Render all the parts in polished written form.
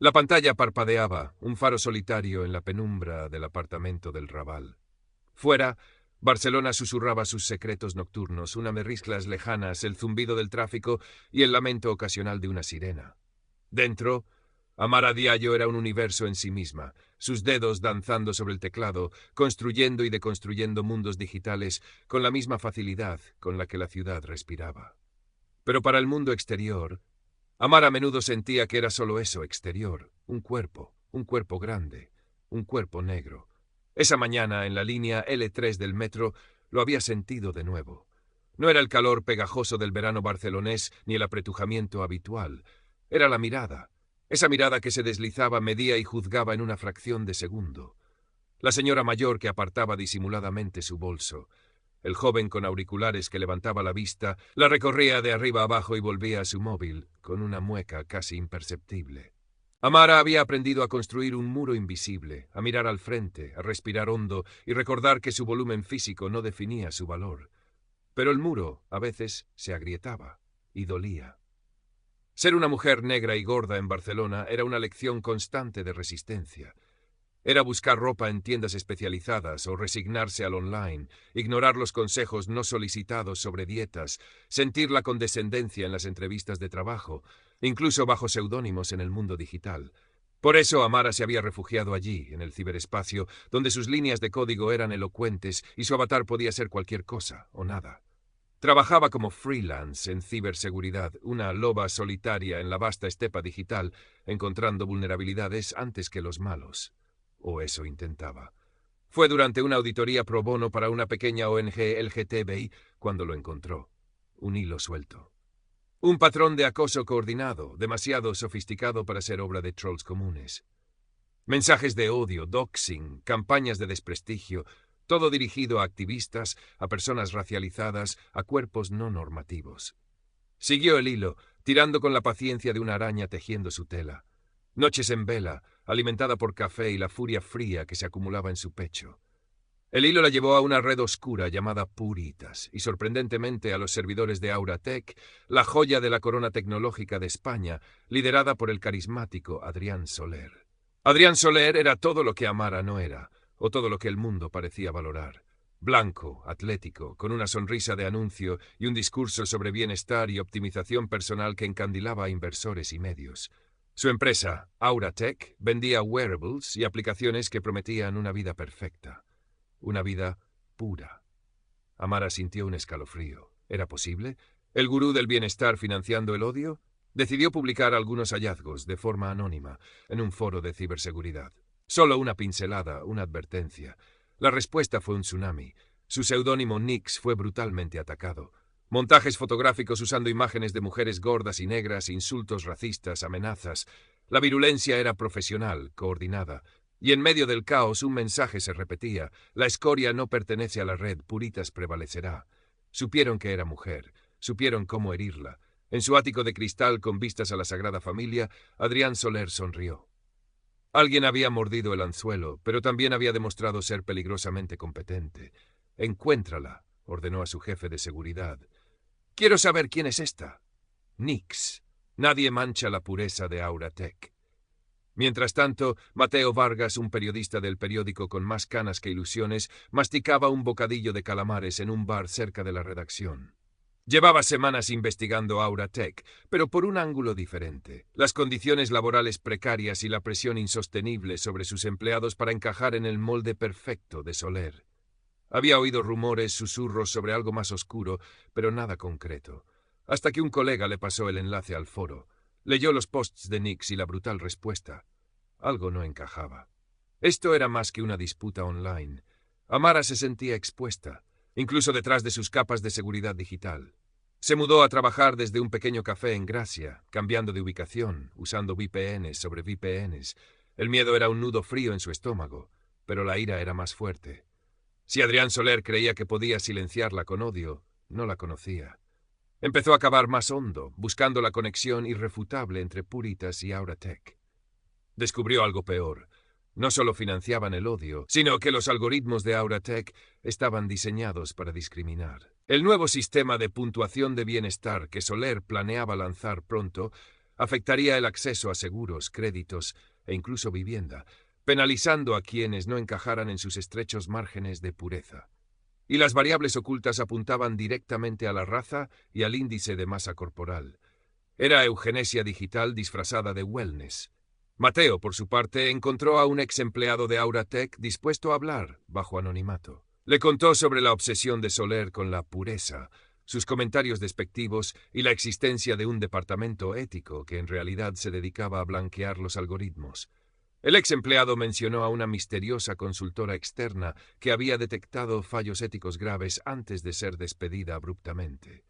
La pantalla parpadeaba, un faro solitario en la penumbra del apartamento del Raval. Fuera, Barcelona susurraba sus secretos nocturnos, unas merrisclas lejanas, el zumbido del tráfico y el lamento ocasional de una sirena. Dentro, Amara Diallo era un universo en sí misma, sus dedos danzando sobre el teclado, construyendo y deconstruyendo mundos digitales con la misma facilidad con la que la ciudad respiraba. Pero para el mundo exterior, Amara a menudo sentía que era solo eso, exterior, un cuerpo grande, un cuerpo negro. Esa mañana, en la línea L3 del metro, lo había sentido de nuevo. No era el calor pegajoso del verano barcelonés ni el apretujamiento habitual. Era la mirada. Esa mirada que se deslizaba, medía y juzgaba en una fracción de segundo. La señora mayor que apartaba disimuladamente su bolso. El joven con auriculares que levantaba la vista, la recorría de arriba abajo y volvía a su móvil, con una mueca casi imperceptible. Amara había aprendido a construir un muro invisible, a mirar al frente, a respirar hondo y recordar que su volumen físico no definía su valor. Pero el muro, a veces, se agrietaba y dolía. Ser una mujer negra y gorda en Barcelona era una lección constante de resistencia. Era buscar ropa en tiendas especializadas o resignarse al online, ignorar los consejos no solicitados sobre dietas, sentir la condescendencia en las entrevistas de trabajo, incluso bajo seudónimos en el mundo digital. Por eso Amara se había refugiado allí, en el ciberespacio, donde sus líneas de código eran elocuentes y su avatar podía ser cualquier cosa o nada. Trabajaba como freelance en ciberseguridad, una loba solitaria en la vasta estepa digital, encontrando vulnerabilidades antes que los malos. O eso intentaba. Fue durante una auditoría pro bono para una pequeña ONG LGTBI cuando lo encontró. Un hilo suelto. Un patrón de acoso coordinado, demasiado sofisticado para ser obra de trolls comunes. Mensajes de odio, doxing, campañas de desprestigio, todo dirigido a activistas, a personas racializadas, a cuerpos no normativos. Siguió el hilo, tirando con la paciencia de una araña tejiendo su tela. Noches en vela, alimentada por café y la furia fría que se acumulaba en su pecho. El hilo la llevó a una red oscura llamada Puritas y sorprendentemente a los servidores de Auratech, la joya de la corona tecnológica de España, liderada por el carismático Adrián Soler. Adrián Soler era todo lo que Amara no era, o todo lo que el mundo parecía valorar. Blanco, atlético, con una sonrisa de anuncio y un discurso sobre bienestar y optimización personal que encandilaba a inversores y medios. Su empresa, Auratech, vendía wearables y aplicaciones que prometían una vida perfecta. Una vida pura. Amara sintió un escalofrío. ¿Era posible? ¿El gurú del bienestar financiando el odio? Decidió publicar algunos hallazgos de forma anónima en un foro de ciberseguridad. Solo una pincelada, una advertencia. La respuesta fue un tsunami. Su seudónimo Nix fue brutalmente atacado. Montajes fotográficos usando imágenes de mujeres gordas y negras, insultos racistas, amenazas. La virulencia era profesional, coordinada. Y en medio del caos un mensaje se repetía. La escoria no pertenece a la red, Puritas prevalecerá. Supieron que era mujer. Supieron cómo herirla. En su ático de cristal con vistas a la Sagrada Familia, Adrián Soler sonrió. Alguien había mordido el anzuelo, pero también había demostrado ser peligrosamente competente. Encuéntrala, ordenó a su jefe de seguridad. Quiero saber quién es esta. Nix. Nadie mancha la pureza de Auratech. Mientras tanto, Mateo Vargas, un periodista del periódico con más canas que ilusiones, masticaba un bocadillo de calamares en un bar cerca de la redacción. Llevaba semanas investigando Auratech, pero por un ángulo diferente. Las condiciones laborales precarias y la presión insostenible sobre sus empleados para encajar en el molde perfecto de Soler. Había oído rumores, susurros sobre algo más oscuro, pero nada concreto. Hasta que un colega le pasó el enlace al foro. Leyó los posts de Nix y la brutal respuesta. Algo no encajaba. Esto era más que una disputa online. Amara se sentía expuesta, incluso detrás de sus capas de seguridad digital. Se mudó a trabajar desde un pequeño café en Gracia, cambiando de ubicación, usando VPNs sobre VPNs. El miedo era un nudo frío en su estómago, pero la ira era más fuerte. Si Adrián Soler creía que podía silenciarla con odio, no la conocía. Empezó a cavar más hondo, buscando la conexión irrefutable entre Puritas y Auratech. Descubrió algo peor. No solo financiaban el odio, sino que los algoritmos de Auratech estaban diseñados para discriminar. El nuevo sistema de puntuación de bienestar que Soler planeaba lanzar pronto afectaría el acceso a seguros, créditos e incluso vivienda, penalizando a quienes no encajaran en sus estrechos márgenes de pureza. Y las variables ocultas apuntaban directamente a la raza y al índice de masa corporal. Era eugenesia digital disfrazada de wellness. Mateo, por su parte, encontró a un ex empleado de Auratech dispuesto a hablar bajo anonimato. Le contó sobre la obsesión de Soler con la pureza, sus comentarios despectivos y la existencia de un departamento ético que en realidad se dedicaba a blanquear los algoritmos. El ex empleado mencionó a una misteriosa consultora externa que había detectado fallos éticos graves antes de ser despedida abruptamente.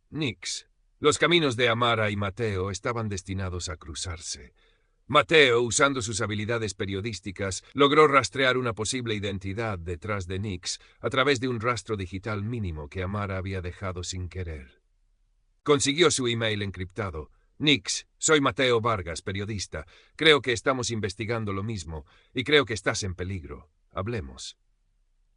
Nix. Los caminos de Amara y Mateo estaban destinados a cruzarse. Mateo, usando sus habilidades periodísticas, logró rastrear una posible identidad detrás de Nix a través de un rastro digital mínimo que Amara había dejado sin querer. Consiguió su email encriptado. Nix, soy Mateo Vargas, periodista. Creo que estamos investigando lo mismo y creo que estás en peligro. Hablemos.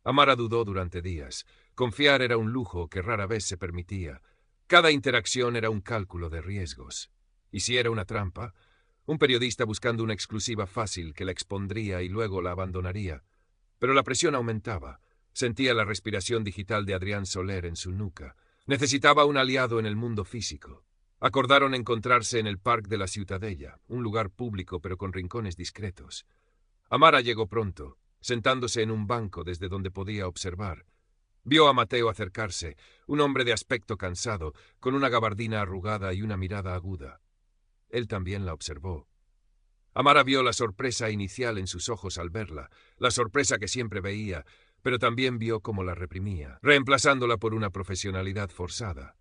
Amara dudó durante días. Confiar era un lujo que rara vez se permitía. Cada interacción era un cálculo de riesgos. ¿Y si era una trampa? Un periodista buscando una exclusiva fácil que la expondría y luego la abandonaría. Pero la presión aumentaba. Sentía la respiración digital de Adrián Soler en su nuca. Necesitaba un aliado en el mundo físico. Acordaron encontrarse en el Parc de la Ciutadella, un lugar público pero con rincones discretos. Amara llegó pronto, sentándose en un banco desde donde podía observar. Vio a Mateo acercarse, un hombre de aspecto cansado, con una gabardina arrugada y una mirada aguda. Él también la observó. Amara vio la sorpresa inicial en sus ojos al verla, la sorpresa que siempre veía, pero también vio cómo la reprimía, reemplazándola por una profesionalidad forzada.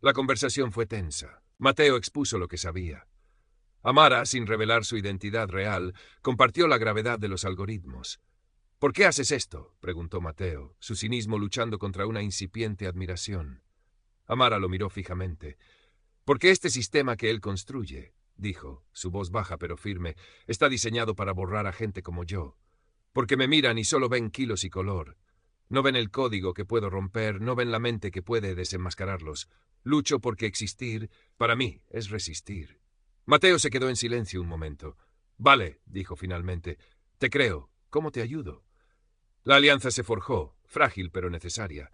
La conversación fue tensa. Mateo expuso lo que sabía. Amara, sin revelar su identidad real, compartió la gravedad de los algoritmos. ¿Por qué haces esto?, preguntó Mateo, su cinismo luchando contra una incipiente admiración. Amara lo miró fijamente. Porque este sistema que él construye, dijo, su voz baja pero firme, está diseñado para borrar a gente como yo. Porque me miran y solo ven kilos y color. No ven el código que puedo romper, no ven la mente que puede desenmascararlos. Lucho porque existir, para mí, es resistir. Mateo se quedó en silencio un momento. Vale, dijo finalmente. Te creo. ¿Cómo te ayudo? La alianza se forjó, frágil pero necesaria.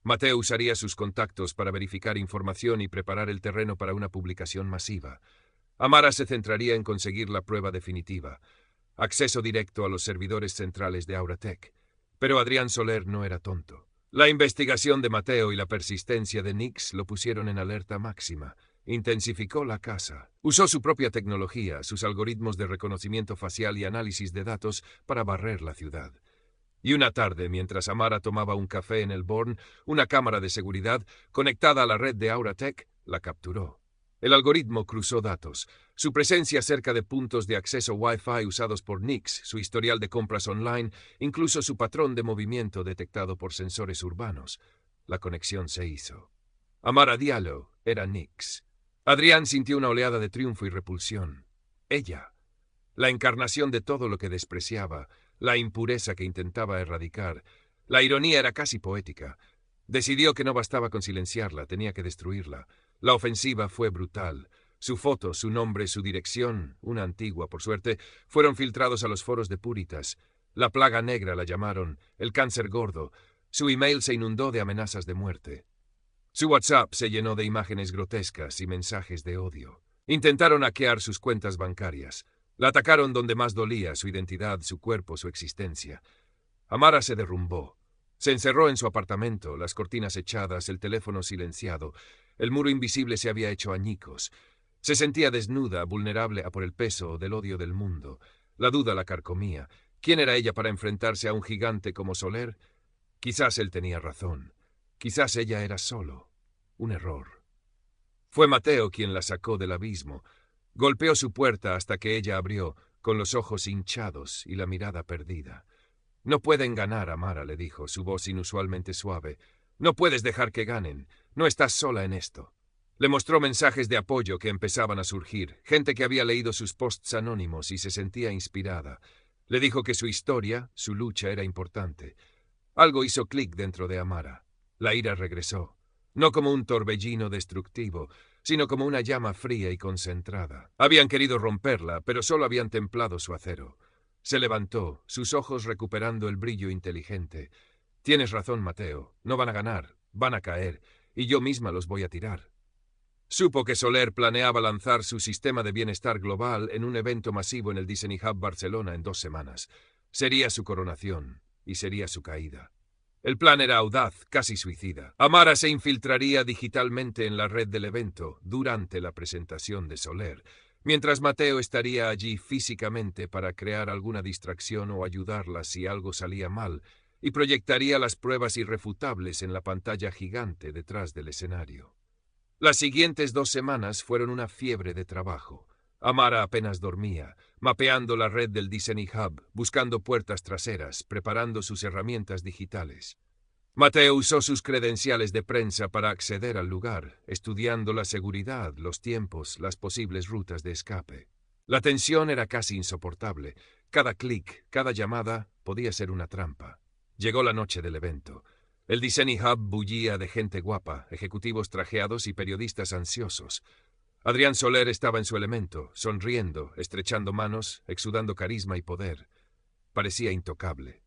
Mateo usaría sus contactos para verificar información y preparar el terreno para una publicación masiva. Amara se centraría en conseguir la prueba definitiva. Acceso directo a los servidores centrales de Auratech. Pero Adrián Soler no era tonto. La investigación de Mateo y la persistencia de Nix lo pusieron en alerta máxima. Intensificó la caza. Usó su propia tecnología, sus algoritmos de reconocimiento facial y análisis de datos para barrer la ciudad. Y una tarde, mientras Amara tomaba un café en el Born, una cámara de seguridad, conectada a la red de Auratech, la capturó. El algoritmo cruzó datos. Su presencia cerca de puntos de acceso Wi-Fi usados por Nix, su historial de compras online, incluso su patrón de movimiento detectado por sensores urbanos. La conexión se hizo. Amara Diallo era Nix. Adrián sintió una oleada de triunfo y repulsión. Ella, la encarnación de todo lo que despreciaba, la impureza que intentaba erradicar. La ironía era casi poética. Decidió que no bastaba con silenciarla, tenía que destruirla. La ofensiva fue brutal. Su foto, su nombre, su dirección, una antigua, por suerte, fueron filtrados a los foros de Puritas. La plaga negra la llamaron, el cáncer gordo. Su email se inundó de amenazas de muerte. Su WhatsApp se llenó de imágenes grotescas y mensajes de odio. Intentaron hackear sus cuentas bancarias. La atacaron donde más dolía, su identidad, su cuerpo, su existencia. Amara se derrumbó. Se encerró en su apartamento, las cortinas echadas, el teléfono silenciado. El muro invisible se había hecho añicos. Se sentía desnuda, vulnerable a por el peso del odio del mundo. La duda la carcomía. ¿Quién era ella para enfrentarse a un gigante como Soler? Quizás él tenía razón. Quizás ella era solo un error. Fue Mateo quien la sacó del abismo. Golpeó su puerta hasta que ella abrió, con los ojos hinchados y la mirada perdida. No pueden ganar, Amara, le dijo, su voz inusualmente suave. No puedes dejar que ganen. No estás sola en esto. Le mostró mensajes de apoyo que empezaban a surgir, gente que había leído sus posts anónimos y se sentía inspirada. Le dijo que su historia, su lucha era importante. Algo hizo clic dentro de Amara. La ira regresó. No como un torbellino destructivo, sino como una llama fría y concentrada. Habían querido romperla, pero solo habían templado su acero. Se levantó, sus ojos recuperando el brillo inteligente. Tienes razón, Mateo. No van a ganar, van a caer, y yo misma los voy a tirar. Supo que Soler planeaba lanzar su sistema de bienestar global en un evento masivo en el Disney Hub Barcelona en 2 semanas. Sería su coronación, y sería su caída. El plan era audaz, casi suicida. Amara se infiltraría digitalmente en la red del evento durante la presentación de Soler, mientras Mateo estaría allí físicamente para crear alguna distracción o ayudarla si algo salía mal, y proyectaría las pruebas irrefutables en la pantalla gigante detrás del escenario. Las siguientes 2 semanas fueron una fiebre de trabajo. Amara apenas dormía, mapeando la red del Disney Hub, buscando puertas traseras, preparando sus herramientas digitales. Mateo usó sus credenciales de prensa para acceder al lugar, estudiando la seguridad, los tiempos, las posibles rutas de escape. La tensión era casi insoportable. Cada clic, cada llamada podía ser una trampa. Llegó la noche del evento. El Disney Hub bullía de gente guapa, ejecutivos trajeados y periodistas ansiosos. Adrián Soler estaba en su elemento, sonriendo, estrechando manos, exudando carisma y poder. Parecía intocable.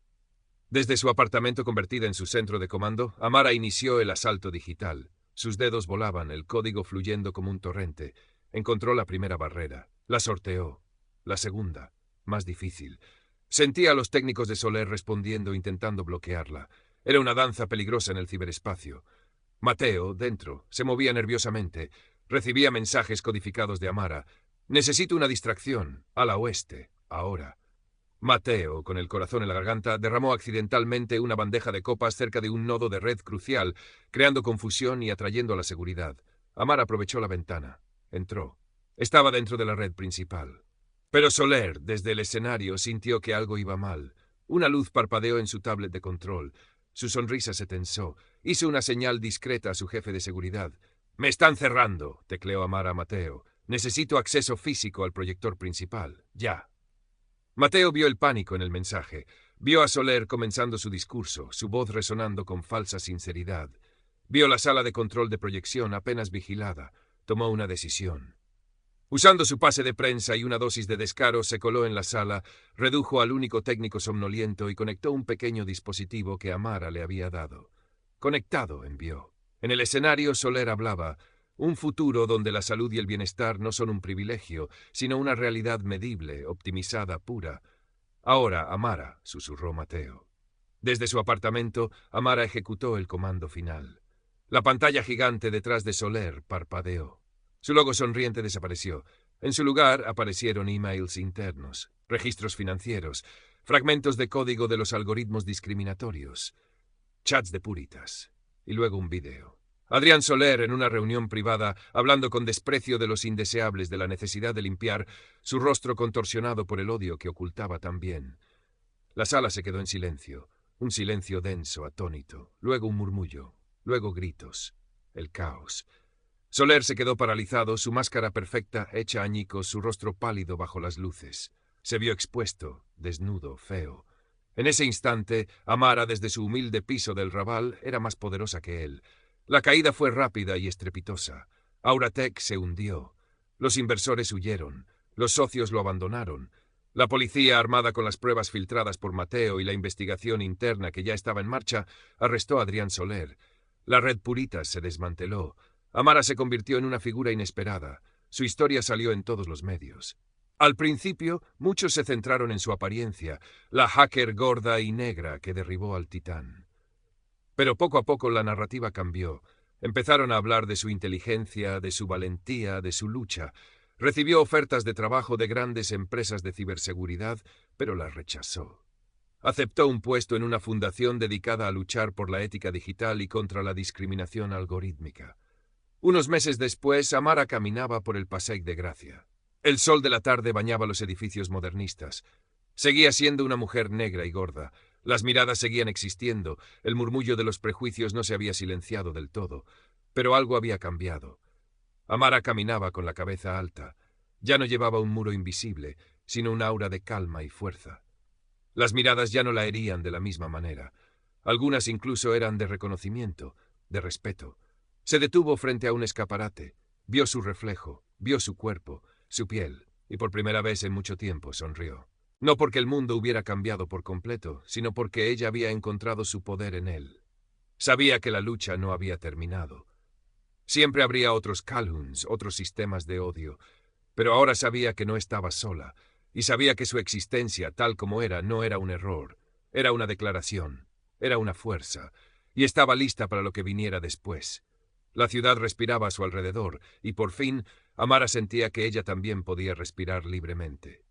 Desde su apartamento convertida en su centro de comando, Amara inició el asalto digital. Sus dedos volaban, el código fluyendo como un torrente. Encontró la primera barrera. La sorteó. La segunda, más difícil. Sentía a los técnicos de Soler respondiendo, intentando bloquearla. Era una danza peligrosa en el ciberespacio. Mateo, dentro, se movía nerviosamente. Recibía mensajes codificados de Amara. Necesito una distracción. A la oeste. Ahora. Mateo, con el corazón en la garganta, derramó accidentalmente una bandeja de copas cerca de un nodo de red crucial, creando confusión y atrayendo a la seguridad. Amara aprovechó la ventana. Entró. Estaba dentro de la red principal. Pero Soler, desde el escenario, sintió que algo iba mal. Una luz parpadeó en su tablet de control. Su sonrisa se tensó. Hizo una señal discreta a su jefe de seguridad. «Me están cerrando», tecleó Amara a Mateo. «Necesito acceso físico al proyector principal. Ya». Mateo vio el pánico en el mensaje. Vio a Soler comenzando su discurso, su voz resonando con falsa sinceridad. Vio la sala de control de proyección apenas vigilada. Tomó una decisión. Usando su pase de prensa y una dosis de descaro, se coló en la sala, redujo al único técnico somnoliento y conectó un pequeño dispositivo que Amara le había dado. Conectado, envió. En el escenario, Soler hablaba. Un futuro donde la salud y el bienestar no son un privilegio, sino una realidad medible, optimizada, pura. Ahora, Amara, susurró Mateo. Desde su apartamento, Amara ejecutó el comando final. La pantalla gigante detrás de Soler parpadeó. Su logo sonriente desapareció. En su lugar aparecieron emails internos, registros financieros, fragmentos de código de los algoritmos discriminatorios, chats de puritas, y luego un video. Adrián Soler, en una reunión privada, hablando con desprecio de los indeseables, de la necesidad de limpiar, su rostro contorsionado por el odio que ocultaba también. La sala se quedó en silencio, un silencio denso, atónito, luego un murmullo, luego gritos, el caos. Soler se quedó paralizado, su máscara perfecta, hecha añicos, su rostro pálido bajo las luces. Se vio expuesto, desnudo, feo. En ese instante, Amara, desde su humilde piso del Raval, era más poderosa que él. La caída fue rápida y estrepitosa. Auratech se hundió. Los inversores huyeron. Los socios lo abandonaron. La policía, armada con las pruebas filtradas por Mateo y la investigación interna que ya estaba en marcha, arrestó a Adrián Soler. La red Puritas se desmanteló. Amara se convirtió en una figura inesperada. Su historia salió en todos los medios. Al principio, muchos se centraron en su apariencia, la hacker gorda y negra que derribó al titán. Pero poco a poco la narrativa cambió. Empezaron a hablar de su inteligencia, de su valentía, de su lucha. Recibió ofertas de trabajo de grandes empresas de ciberseguridad, pero las rechazó. Aceptó un puesto en una fundación dedicada a luchar por la ética digital y contra la discriminación algorítmica. Unos meses después, Amara caminaba por el Passeig de Gracia. El sol de la tarde bañaba los edificios modernistas. Seguía siendo una mujer negra y gorda. Las miradas seguían existiendo. El murmullo de los prejuicios no se había silenciado del todo. Pero algo había cambiado. Amara caminaba con la cabeza alta. Ya no llevaba un muro invisible, sino un aura de calma y fuerza. Las miradas ya no la herían de la misma manera. Algunas incluso eran de reconocimiento, de respeto. Se detuvo frente a un escaparate. Vio su reflejo, vio su cuerpo, su piel, y por primera vez en mucho tiempo sonrió. No porque el mundo hubiera cambiado por completo, sino porque ella había encontrado su poder en él. Sabía que la lucha no había terminado. Siempre habría otros Calhouns, otros sistemas de odio, pero ahora sabía que no estaba sola, y sabía que su existencia, tal como era, no era un error, era una declaración, era una fuerza, y estaba lista para lo que viniera después. La ciudad respiraba a su alrededor, y por fin, Amara sentía que ella también podía respirar libremente.